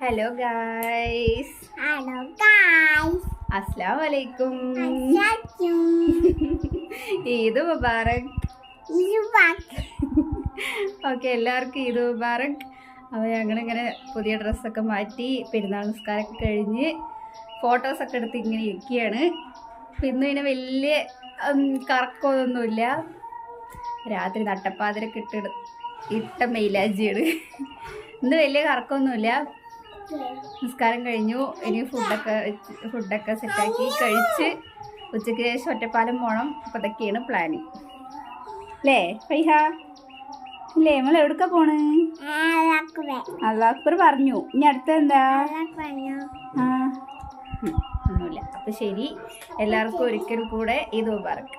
Hello guys, അസ്സലാമു അലൈക്കും. Eid Mubarak. Okay, എല്ലാവർക്കും ഈദ് മുബാറക്. അപ്പോൾ ഞങ്ങളിങ്ങനെ പുതിയ ഡ്രസ്സൊക്കെ മാറ്റി പെരുന്നാൾ നിസ്കാരമൊക്കെ കഴിഞ്ഞ് ഫോട്ടോസൊക്കെ എടുത്ത് ഇങ്ങനെ ഇരിക്കുകയാണ്. ഇന്നും ഇങ്ങനെ വലിയ കറക്കമൊന്നുമില്ല. രാത്രി നട്ടപ്പാതിരൊക്കെ ഇട്ട മെയിലാജിയാണ്. ഇന്ന് വലിയ കറക്കമൊന്നുമില്ല. നിസ്കാരം കഴിഞ്ഞു. ഇനി ഫുഡൊക്കെ സെറ്റാക്കി കഴിച്ച് ഉച്ചയ്ക്ക് ശേഷം ഒറ്റപ്പാലം പോകണം. അപ്പോൾ അതൊക്കെയാണ് പ്ലാനിങ് അല്ലേ ഫൈഹ? അല്ലേ, നമ്മൾ എവിടേക്കാ പോണ്? അല്ലാഹു അക്ബർ പറഞ്ഞു. ഇനി അടുത്ത എന്താ? ഒന്നുമില്ല. അപ്പോൾ ശരി, എല്ലാവർക്കും ഒരിക്കൽ കൂടെ ഈദ് മുബാറക്.